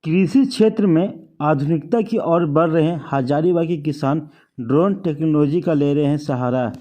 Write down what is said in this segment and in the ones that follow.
कृषि क्षेत्र में आधुनिकता की ओर बढ़ रहे हैं। हजारीबाग के किसान ड्रोन टेक्नोलॉजी का ले रहे हैं सहारा।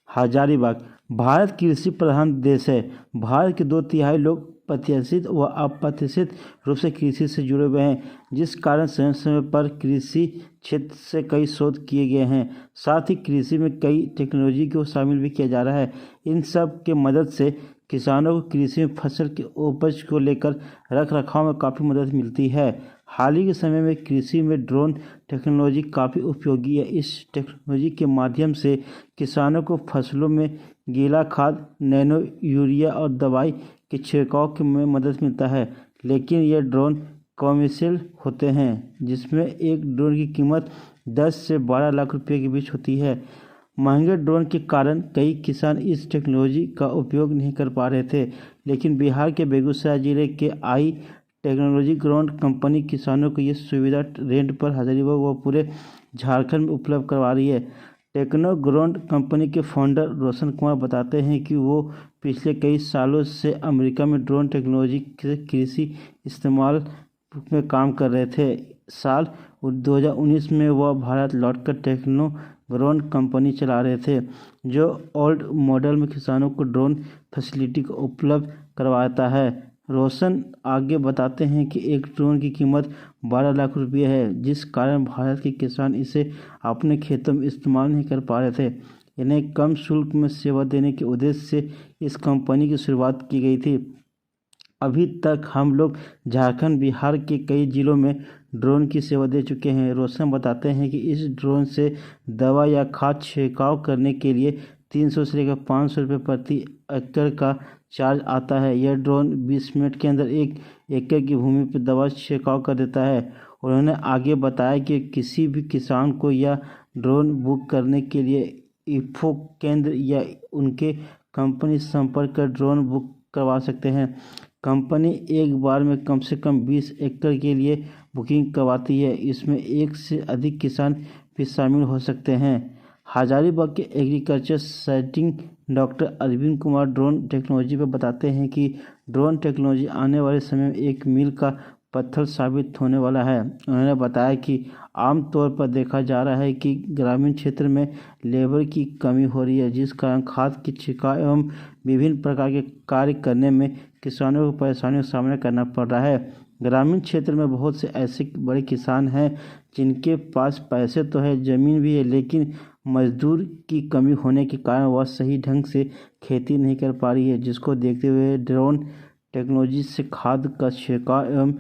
हजारीबाग भारत कृषि प्रधान देश है। भारत के 2/3 लोग प्रत्यक्षित व अप्रत्यक्षित रूप से कृषि से जुड़े हुए हैं, जिस कारण समय समय पर कृषि क्षेत्र से कई शोध किए गए हैं। साथ ही कृषि में कई टेक्नोलॉजी को शामिल भी किया जा रहा है। इन सब के मदद से किसानों को कृषि में फसल की उपज को लेकर रख रखाव में काफ़ी मदद मिलती है। हाल ही के समय में कृषि में ड्रोन टेक्नोलॉजी काफ़ी उपयोगी है। इस टेक्नोलॉजी के माध्यम से किसानों को फसलों में गीला खाद, नैनो यूरिया और दवाई के छिड़काव में मदद मिलता है। लेकिन ये ड्रोन कमर्शियल होते हैं, जिसमें एक ड्रोन की कीमत 10 से 12 लाख रुपए के बीच होती है। महंगे ड्रोन के कारण कई किसान इस टेक्नोलॉजी का उपयोग नहीं कर पा रहे थे, लेकिन बिहार के बेगूसराय जिले के आई टेक्नोलॉजी ड्रोन कंपनी किसानों को ये सुविधा रेंट पर हजारीबाग व पूरे झारखंड में उपलब्ध करवा रही है। टेक्नो ड्रोन कंपनी के फाउंडर रोशन कुमार बताते हैं कि वो पिछले कई सालों से अमेरिका में ड्रोन टेक्नोलॉजी के कृषि इस्तेमाल में काम कर रहे थे। साल 2019 में वह भारत लौटकर टेक्नो ड्रोन कंपनी चला रहे थे, जो ओल्ड मॉडल में किसानों को ड्रोन फैसिलिटी को उपलब्ध करवाता है। रोशन आगे बताते हैं कि एक ड्रोन की कीमत 12 लाख रुपये है, जिस कारण भारत के किसान इसे अपने खेतों में इस्तेमाल नहीं कर पा रहे थे। इन्हें कम शुल्क में सेवा देने के उद्देश्य से इस कंपनी की शुरुआत की गई थी। अभी तक हम लोग झारखंड, बिहार के कई जिलों में ड्रोन की सेवा दे चुके हैं। रोशन बताते हैं कि इस ड्रोन से दवा या खाद छिड़काव करने के लिए 300 से लेकर 500 रुपये प्रति एकड़ का चार्ज आता है। यह ड्रोन 20 मिनट के अंदर 1 एकड़ की भूमि पर दवा छिड़काव कर देता है। उन्होंने आगे बताया कि किसी भी किसान को यह ड्रोन बुक करने के लिए इफ्को केंद्र या उनके कंपनी संपर्क कर ड्रोन बुक करवा सकते हैं। कंपनी एक बार में कम से कम 20 एकड़ के लिए बुकिंग करवाती है। इसमें 1 से अधिक किसान भी शामिल हो सकते हैं। हजारीबाग के agriculture scientist doctor Arvind Kumar drone technology पर बताते हैं कि ड्रोन टेक्नोलॉजी आने वाले समय में एक मील का पत्थर साबित होने वाला है। उन्होंने बताया कि आमतौर पर देखा जा रहा है कि ग्रामीण क्षेत्र में लेबर की कमी हो रही है, जिस कारण खाद की छिड़काव एवं विभिन्न प्रकार के कार्य करने में किसानों को परेशानियों का सामना करना पड़ रहा है। ग्रामीण क्षेत्र में बहुत से ऐसे बड़े किसान हैं जिनके पास पैसे तो है, ज़मीन भी है, लेकिन मजदूर की कमी होने के कारण वह सही ढंग से खेती नहीं कर पा रही है, जिसको देखते हुए ड्रोन टेक्नोलॉजी से खाद का छिड़काव एवं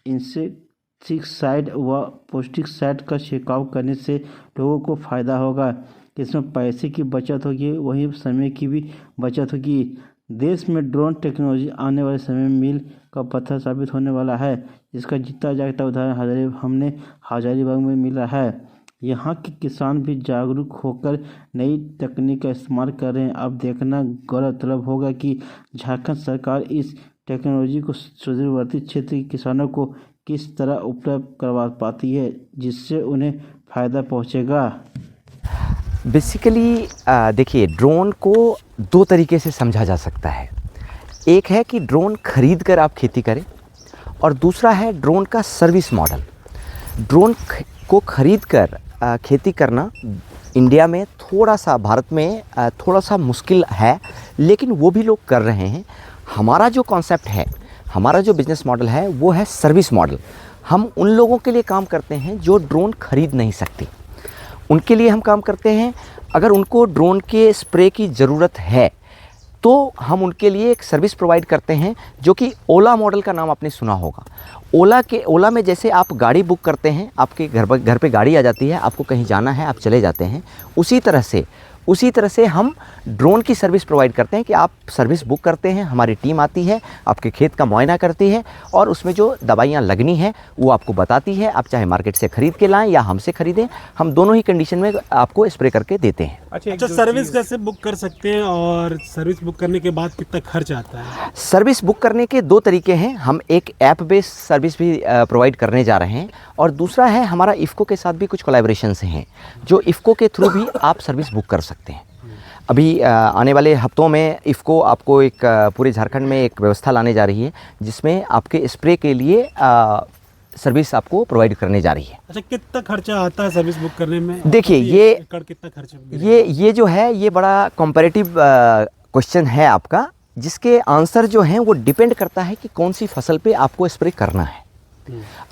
इंसेक्टिसाइड व पेस्टिसाइड का छिड़काव करने से लोगों को फ़ायदा होगा। इसमें पैसे की बचत होगी, वहीं समय की भी बचत होगी। देश में ड्रोन टेक्नोलॉजी आने वाले समय में मील का पत्थर साबित होने वाला है, जिसका जीता जागता उदाहरण हमने हजारीबाग में मिला है। यहाँ के किसान भी जागरूक होकर नई तकनीक का इस्तेमाल कर रहे हैं। अब देखना गौरतलब होगा कि झारखंड सरकार इस टेक्नोलॉजी को सुदूरवर्ती क्षेत्र के किसानों को किस तरह उपलब्ध करवा पाती है, जिससे उन्हें फ़ायदा पहुँचेगा। बेसिकली देखिए, ड्रोन को 2 तरीके से समझा जा सकता है। एक है कि ड्रोन खरीद कर आप खेती करें, और दूसरा है ड्रोन का सर्विस मॉडल। ड्रोन को खरीद कर खेती करना इंडिया में थोड़ा सा, भारत में थोड़ा सा मुश्किल है, लेकिन वो भी लोग कर रहे हैं। हमारा जो कॉन्सेप्ट है, हमारा जो बिज़नेस मॉडल है, वो है सर्विस मॉडल। हम उन लोगों के लिए काम करते हैं जो ड्रोन खरीद नहीं सकते, उनके लिए हम काम करते हैं। अगर उनको ड्रोन के स्प्रे की ज़रूरत है तो हम उनके लिए एक सर्विस प्रोवाइड करते हैं, जो कि ओला मॉडल का नाम आपने सुना होगा। ओला में जैसे आप गाड़ी बुक करते हैं, आपके घर पे गाड़ी आ जाती है, आपको कहीं जाना है, आप चले जाते हैं, उसी तरह से हम ड्रोन की सर्विस प्रोवाइड करते हैं कि आप सर्विस बुक करते हैं, हमारी टीम आती है, आपके खेत का मुआयना करती है, और उसमें जो दवाइयाँ लगनी है वो आपको बताती है। आप चाहे मार्केट से ख़रीद के लाएं या हमसे ख़रीदें, हम दोनों ही कंडीशन में आपको स्प्रे करके देते हैं। अच्छा, सर्विस कैसे बुक कर सकते हैं, और सर्विस बुक करने के बाद कितना खर्च आता है? सर्विस बुक करने के 2 तरीके हैं। हम एक ऐप बेस्ड सर्विस भी प्रोवाइड करने जा रहे हैं, और दूसरा है हमारा इफ़को के साथ भी कुछ कोलैबोरेशंस हैं, जो इफ़को के थ्रू भी आप सर्विस बुक कर सकते हैं। अभी आने वाले हफ्तों में इफ़को आपको एक पूरे झारखंड में एक व्यवस्था लाने जा रही है, जिसमें आपके स्प्रे के लिए सर्विस आपको प्रोवाइड करने जा रही है। अच्छा, कितना खर्चा आता है सर्विस बुक करने में? देखिए, प्रति ये एकड़ कितना खर्चा? ये जो है ये बड़ा कॉम्परेटिव क्वेश्चन है आपका, जिसके आंसर जो हैं वो डिपेंड करता है कि कौन सी फसल पे आपको स्प्रे करना है।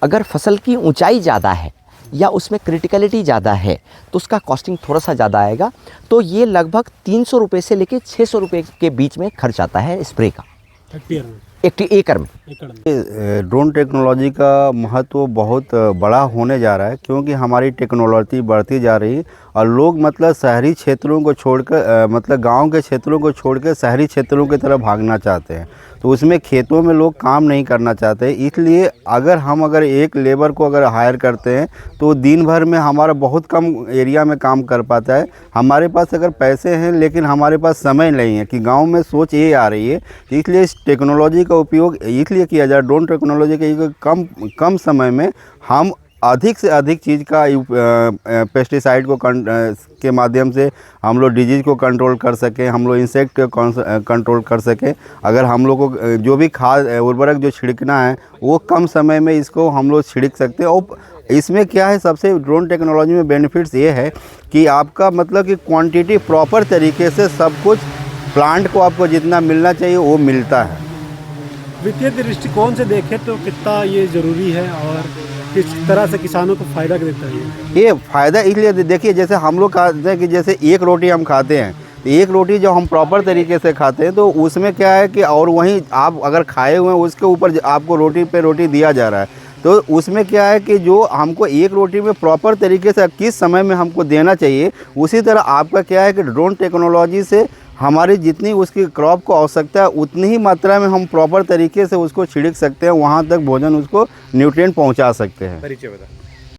अगर फसल की ऊंचाई ज़्यादा है या उसमें क्रिटिकलिटी ज़्यादा है तो उसका कॉस्टिंग थोड़ा सा ज़्यादा आएगा। तो ये लगभग 300 रुपये से लेके 600 रुपये के बीच में खर्च आता है स्प्रे का हेक्टेयर में, एक एकड़ में। एकड़ में। ड्रोन टेक्नोलॉजी का महत्व बहुत बड़ा होने जा रहा है, क्योंकि हमारी टेक्नोलॉजी बढ़ती जा रही है और लोग मतलब शहरी क्षेत्रों को छोड़कर मतलब गांव के क्षेत्रों को छोड़कर शहरी क्षेत्रों की तरफ भागना चाहते हैं। तो उसमें खेतों में लोग काम नहीं करना चाहते, इसलिए अगर एक लेबर को अगर हायर करते हैं तो दिन भर में हमारा बहुत कम एरिया में काम कर पाता है। हमारे पास अगर पैसे हैं लेकिन हमारे पास समय नहीं है, कि गांव में सोच ये आ रही है, इसलिए इस टेक्नोलॉजी का उपयोग इसलिए किया जाए। ड्रोन टेक्नोलॉजी का कम समय में हम अधिक से अधिक चीज़ का पेस्टिसाइड को के माध्यम से हम लोग डिजीज़ को कंट्रोल कर सकें, हम लोग इंसेक्ट को कंट्रोल कर सकें। अगर हम लोग को जो भी खाद उर्वरक जो छिड़कना है वो कम समय में इसको हम लोग छिड़क सकते हैं। और इसमें क्या है, सबसे ड्रोन टेक्नोलॉजी में बेनिफिट्स ये है कि आपका मतलब कि क्वांटिटी प्रॉपर तरीके से सब कुछ प्लांट को आपको जितना मिलना चाहिए वो मिलता है। वित्तीय दृष्टिकोण से देखें तो कितना ये ज़रूरी है और किस तरह से किसानों को फ़ायदा देता है? ये फ़ायदा इसलिए देखिए, जैसे हम लोग खाते हैं कि जैसे एक रोटी हम खाते हैं, तो एक रोटी जो हम प्रॉपर तरीके से खाते हैं तो उसमें क्या है कि और वहीं आप अगर खाए हुए हैं उसके ऊपर आपको रोटी पे रोटी दिया जा रहा है, तो उसमें क्या है कि जो हमको एक रोटी में प्रॉपर तरीके से किस समय में हमको देना चाहिए, उसी तरह आपका क्या है कि ड्रोन टेक्नोलॉजी से हमारी जितनी उसकी क्रॉप को आवश्यकता है उतनी ही मात्रा में हम प्रॉपर तरीके से उसको छिड़क सकते हैं, वहाँ तक भोजन उसको न्यूट्रिएंट पहुँचा सकते हैं। परिचय बता।